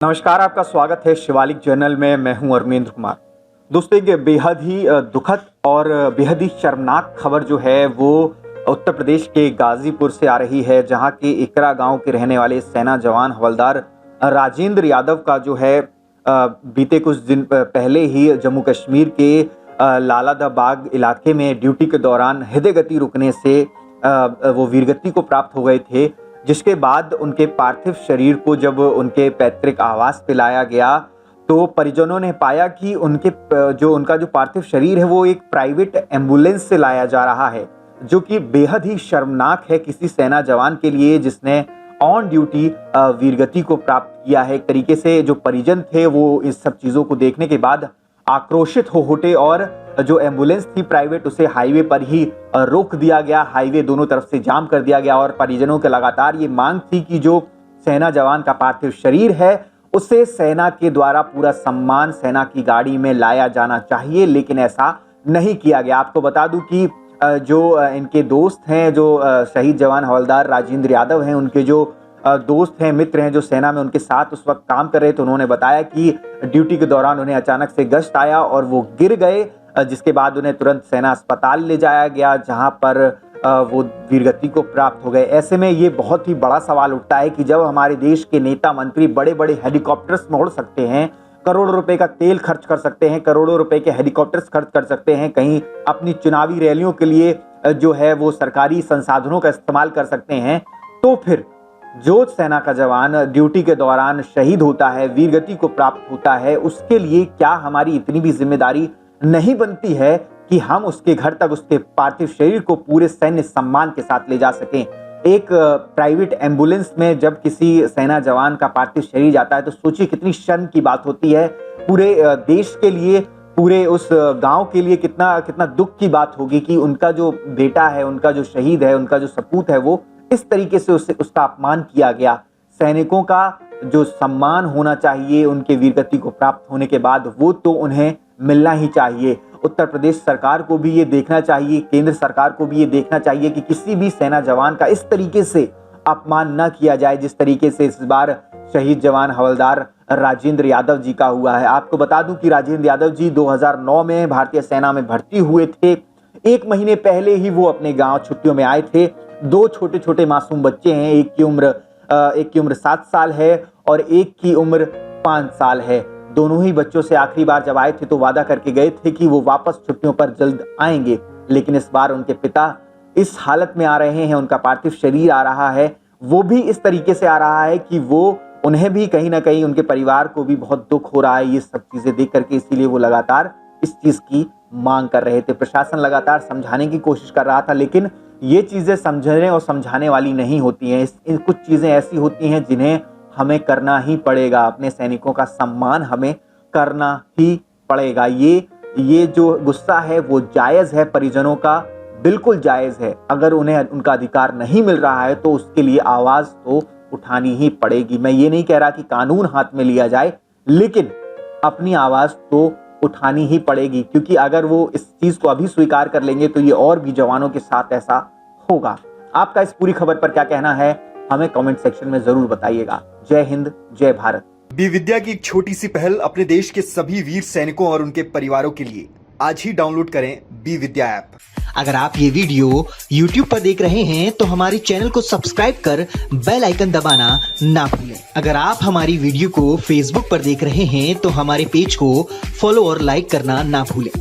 नमस्कार, आपका स्वागत है शिवालिक जर्नल में। मैं हूं अरविंद्र कुमार। दोस्तों, एक बेहद ही दुखद और बेहद ही शर्मनाक खबर जो है वो उत्तर प्रदेश के गाजीपुर से आ रही है, जहां के इकरा गांव के रहने वाले सेना जवान हवलदार राजेंद्र यादव का जो है बीते कुछ दिन पहले ही जम्मू कश्मीर के लालादाबाग इलाके में ड्यूटी के दौरान हृदय गति रुकने से वो वीरगति को प्राप्त हो गए थे। जिसके बाद उनके पार्थिव शरीर को जब उनके पैतृक आवास पे लाया गया तो परिजनों ने पाया कि उनका जो पार्थिव शरीर है वो एक प्राइवेट एम्बुलेंस से लाया जा रहा है, जो कि बेहद ही शर्मनाक है किसी सेना जवान के लिए जिसने ऑन ड्यूटी वीरगति को प्राप्त किया है। एक तरीके से जो परिजन थे वो इस सब चीजों को देखने के बाद आक्रोशित हो उठे और जो एम्बुलेंस थी प्राइवेट उसे हाईवे पर ही रोक दिया गया। हाईवे दोनों तरफ से जाम कर दिया गया और परिजनों के लगातार ये मांग थी कि जो सेना जवान का पार्थिव शरीर है उसे सेना के द्वारा पूरा सम्मान सेना की गाड़ी में लाया जाना चाहिए, लेकिन ऐसा नहीं किया गया। आपको बता दूं कि जो इनके दोस्त हैं, जो शहीद जवान हवलदार राजेंद्र यादव हैं, उनके जो दोस्त हैं, मित्र हैं जो सेना में उनके साथ उस वक्त काम कर रहे थे, उन्होंने बताया कि ड्यूटी के दौरान उन्हें अचानक से गश्त आया और वो गिर गए, जिसके बाद उन्हें तुरंत सेना अस्पताल ले जाया गया, जहां पर वो वीरगति को प्राप्त हो गए। ऐसे में ये बहुत ही बड़ा सवाल उठता है कि जब हमारे देश के नेता मंत्री बड़े बड़े हेलीकॉप्टर्स में उड़ सकते हैं, करोड़ों रुपए का तेल खर्च कर सकते हैं, करोड़ों रुपए के हेलीकॉप्टर्स खर्च कर सकते हैं, कहीं अपनी चुनावी रैलियों के लिए जो है वो सरकारी संसाधनों का इस्तेमाल कर सकते हैं, तो फिर जो सेना का जवान ड्यूटी के दौरान शहीद होता है, वीरगति को प्राप्त होता है, उसके लिए क्या हमारी इतनी भी जिम्मेदारी नहीं बनती है कि हम उसके घर तक उसके पार्थिव शरीर को पूरे सैन्य सम्मान के साथ ले जा सकें। एक प्राइवेट एम्बुलेंस में जब किसी सेना जवान का पार्थिव शरीर जाता है तो सोचिए कितनी शर्म की बात होती है। पूरे देश के लिए, पूरे उस गांव के लिए कितना दुख की बात होगी कि उनका जो बेटा है, उनका जो शहीद है, उनका जो सपूत है, वो इस तरीके से उसका अपमान किया गया। सैनिकों का जो सम्मान होना चाहिए उनके वीरगति को प्राप्त होने के बाद, वो तो उन्हें मिलना ही चाहिए। उत्तर प्रदेश सरकार को भी ये देखना चाहिए, केंद्र सरकार को भी ये देखना चाहिए कि किसी भी सेना जवान का इस तरीके से अपमान न किया जाए जिस तरीके से इस बार शहीद जवान हवलदार राजेंद्र यादव जी का हुआ है। आपको बता दूं कि राजेंद्र यादव जी 2009 में भारतीय सेना में भर्ती हुए थे। 1 महीने पहले ही वो अपने गांव छुट्टियों में आए थे। 2 छोटे छोटे मासूम बच्चे हैं, एक की उम्र 7 साल है और एक की उम्र 5 साल है। दोनों ही बच्चों से आखिरी बार जब आए थे तो वादा करके गए थे कि वो वापस छुट्टियों पर जल्द आएंगे, लेकिन इस बार उनके पिता इस हालत में आ रहे हैं, उनका पार्थिव शरीर आ रहा है, वो भी इस तरीके से आ रहा है कि वो उन्हें भी कहीं ना कहीं, उनके परिवार को भी बहुत दुख हो रहा है ये सब चीजें देख करके, इसीलिए वो लगातार इस चीज की मांग कर रहे थे। प्रशासन लगातार समझाने की कोशिश कर रहा था, लेकिन ये चीजें समझने और समझाने वाली नहीं होती हैं। कुछ चीजें ऐसी होती हैं जिन्हें हमें करना ही पड़ेगा। अपने सैनिकों का सम्मान हमें करना ही पड़ेगा। ये जो गुस्सा है वो जायज है, परिजनों का बिल्कुल जायज है। अगर उन्हें उनका अधिकार नहीं मिल रहा है तो उसके लिए आवाज तो उठानी ही पड़ेगी। मैं ये नहीं कह रहा कि कानून हाथ में लिया जाए, लेकिन अपनी आवाज तो उठानी ही पड़ेगी, क्योंकि अगर वो इस चीज को अभी स्वीकार कर लेंगे तो ये और भी जवानों के साथ ऐसा होगा। आपका इस पूरी खबर पर क्या कहना है, हमें कमेंट सेक्शन में जरूर बताइएगा। जय हिंद, जय भारत। बी विद्या की एक छोटी सी पहल अपने देश के सभी वीर सैनिकों और उनके परिवारों के लिए। आज ही डाउनलोड करें बी विद्या ऐप। अगर आप ये वीडियो YouTube पर देख रहे हैं तो हमारे चैनल को सब्सक्राइब कर बेल आइकन दबाना ना भूलें। अगर आप हमारी वीडियो को Facebook पर देख रहे हैं तो हमारे पेज को फॉलो और लाइक करना ना भूलें।